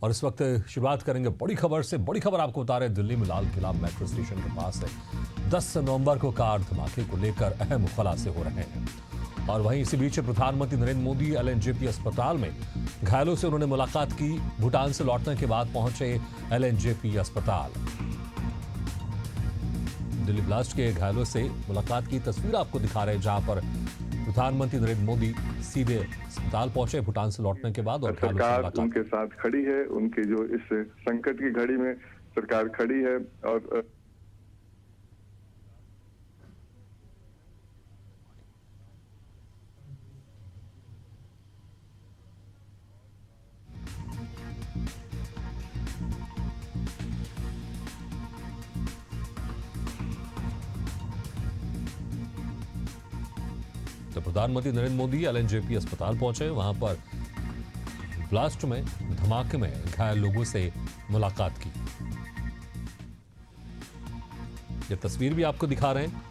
और इस वक्त शुरुआत करेंगे बड़ी खबर से। बड़ी खबर आपको बता रहे हैं, दिल्ली में लाल किला मेट्रो स्टेशन के पास है 10 नवंबर को कार धमाके को लेकर अहम खुलासे हो रहे हैं। और वहीं इसी बीच प्रधानमंत्री नरेंद्र मोदी एलएनजेपी अस्पताल में घायलों से उन्होंने मुलाकात की। भूटान से लौटने के बाद पहुंचे एलएनजेपी अस्पताल। दिल्ली ब्लास्ट के घायलों से मुलाकात की तस्वीर आपको दिखा रहे हैं, जहां पर प्रधानमंत्री नरेंद्र मोदी सीधे अस्पताल पहुंचे भूटान से लौटने के बाद। और सरकार उनके साथ खड़ी है, उनके जो इस संकट की घड़ी में सरकार खड़ी है। और तो प्रधानमंत्री नरेंद्र मोदी एलएनजेपी अस्पताल पहुंचे। वहां पर ब्लास्ट में धमाके में घायल लोगों से मुलाकात की। ये तस्वीर भी आपको दिखा रहे हैं।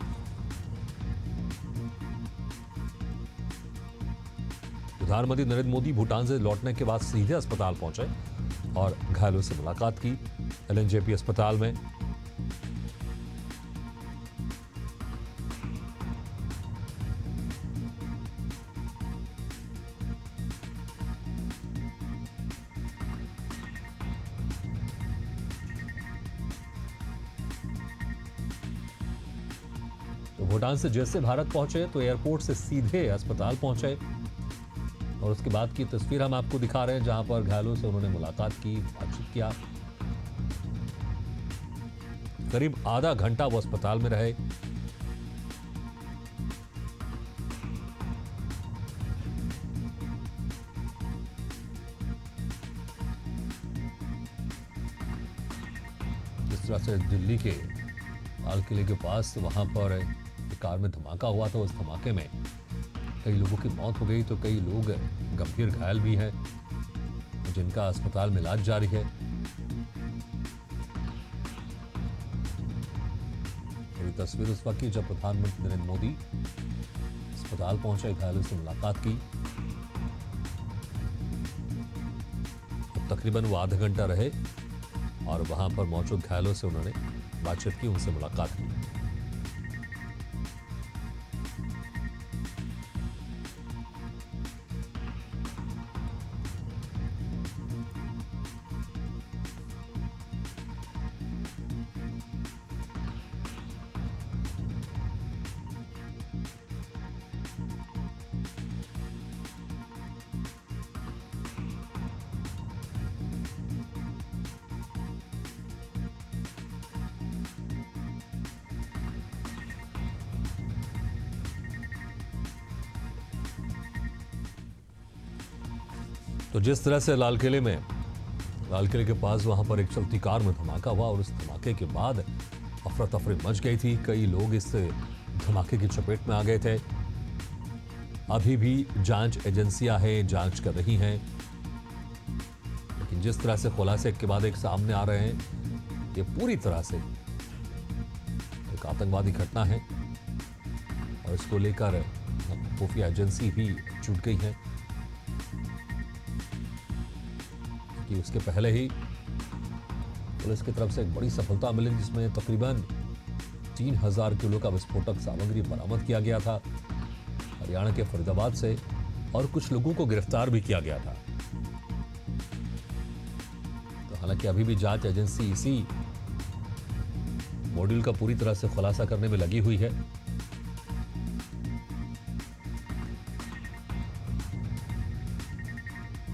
प्रधानमंत्री नरेंद्र मोदी भूटान से लौटने के बाद सीधे अस्पताल पहुंचे और घायलों से मुलाकात की एलएनजेपी अस्पताल में। तो भूटान से जैसे भारत पहुंचे तो एयरपोर्ट से सीधे अस्पताल पहुंचे और उसके बाद की तस्वीर हम आपको दिखा रहे हैं, जहां पर घायलों से उन्होंने मुलाकात की, बातचीत किया। करीब आधा घंटा वो अस्पताल में रहे। जिस तरह से दिल्ली के लाल किले के पास वहां पर एक कार में धमाका हुआ था, उस धमाके में कई लोगों की मौत हो गई तो कई लोग गंभीर घायल भी हैं, जिनका अस्पताल में इलाज जारी है। ये तस्वीर उस वक्त की जब प्रधानमंत्री नरेंद्र मोदी अस्पताल पहुंचे, घायलों से मुलाकात की। तकरीबन वो आधा घंटा रहे और वहां पर मौजूद घायलों से उन्होंने बातचीत की, उनसे मुलाकात की। तो जिस तरह से लाल किले के पास वहां पर एक चलती कार में धमाका हुआ और उस धमाके के बाद अफरा तफरी मच गई थी। कई लोग इस धमाके की चपेट में आ गए थे। अभी भी जांच एजेंसियां हैं, जांच कर रही हैं, लेकिन जिस तरह से खुलासे के बाद एक सामने आ रहे हैं, ये पूरी तरह से एक आतंकवादी घटना है और इसको लेकर खुफिया एजेंसी भी जुट गई है कि उसके पहले ही पुलिस की तरफ से एक बड़ी सफलता मिली, जिसमें तकरीबन 3000 किलो का विस्फोटक सामग्री बरामद किया गया था हरियाणा के फरीदाबाद से, और कुछ लोगों को गिरफ्तार भी किया गया था। तो हालांकि अभी भी जांच एजेंसी इसी मॉड्यूल का पूरी तरह से खुलासा करने में लगी हुई है।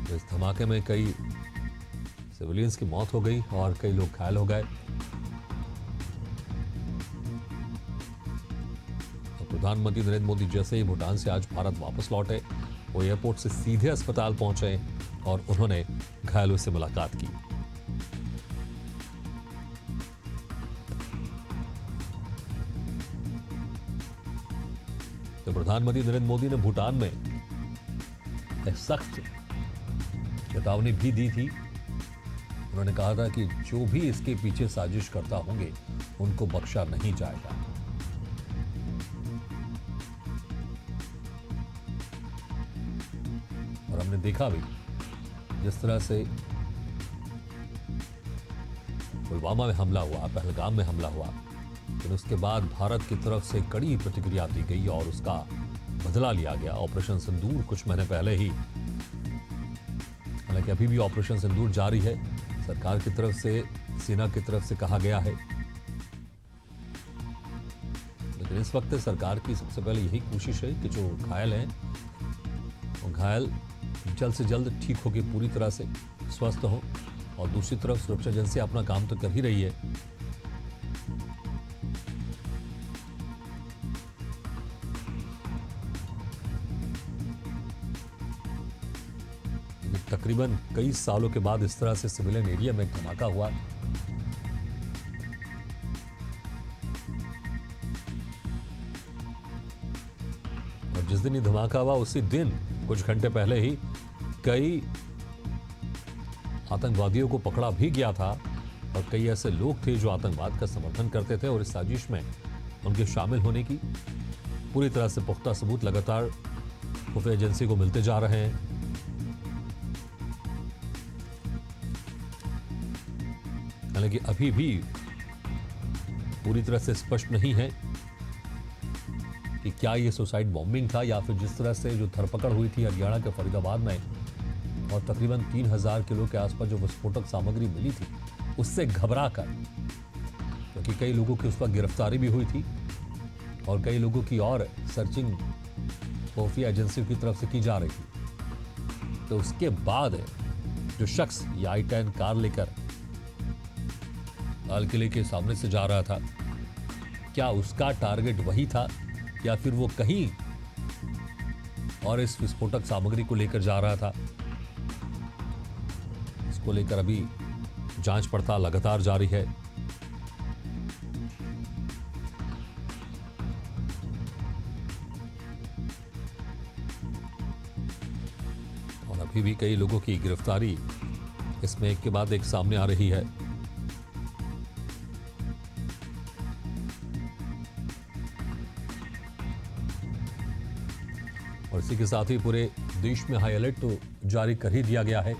तो इस धमाके में कई सिविलियंस की मौत हो गई और कई लोग घायल हो गए। तो प्रधानमंत्री नरेंद्र मोदी जैसे ही भूटान से आज भारत वापस लौटे, वो एयरपोर्ट से सीधे अस्पताल पहुंचे और उन्होंने घायलों से मुलाकात की। तो प्रधानमंत्री नरेंद्र मोदी ने भूटान में एक सख्त चेतावनी भी दी थी। उन्होंने कहा था कि जो भी इसके पीछे साजिश करता होंगे उनको बख्शा नहीं जाएगा। और हमने देखा भी जिस तरह से पुलवामा में हमला हुआ, पहलगाम में हमला हुआ, लेकिन उसके बाद भारत की तरफ से कड़ी प्रतिक्रिया दी गई और उसका बदला लिया गया। ऑपरेशन सिंदूर कुछ महीने पहले ही, हालांकि अभी भी ऑपरेशन सिंदूर जारी है, सरकार की तरफ से, सेना की तरफ से कहा गया है, लेकिन इस वक्त सरकार की सबसे पहले यही कोशिश है कि जो घायल हैं वो घायल जल्द से जल्द ठीक होकर पूरी तरह से स्वस्थ हो, और दूसरी तरफ सुरक्षा एजेंसी अपना काम तो कर ही रही है। तकरीबन कई सालों के बाद इस तरह से सिविलियन एरिया में धमाका हुआ। और जिस दिन ये धमाका हुआ उसी दिन कुछ घंटे पहले ही कई आतंकवादियों को पकड़ा भी गया था, और कई ऐसे लोग थे जो आतंकवाद का समर्थन करते थे, और इस साजिश में उनके शामिल होने की पूरी तरह से पुख्ता सबूत लगातार खुफिया एजेंसी को मिलते जा रहे हैं। हालांकि अभी भी पूरी तरह से स्पष्ट नहीं है कि क्या ये सुसाइड बॉम्बिंग था, या फिर जिस तरह से जो धरपकड़ हुई थी हरियाणा के फरीदाबाद में और तकरीबन 3000 किलो के आसपास जो विस्फोटक सामग्री मिली थी, उससे घबरा कर, क्योंकि कई लोगों की उस पर गिरफ्तारी भी हुई थी और कई लोगों की और सर्चिंग खुफिया एजेंसियों की तरफ से की जा रही थी, तो उसके बाद जो शख्स ये i10 कार लेकर लाल किले के सामने से जा रहा था, क्या उसका टारगेट वही था या फिर वो कहीं और इस विस्फोटक सामग्री को लेकर जा रहा था? इसको लेकर अभी जांच पड़ताल लगातार जारी है। और अभी भी कई लोगों की गिरफ्तारी इसमें एक के बाद एक सामने आ रही है। और इसी के साथ ही पूरे देश में हाई अलर्ट तो जारी कर ही दिया गया है।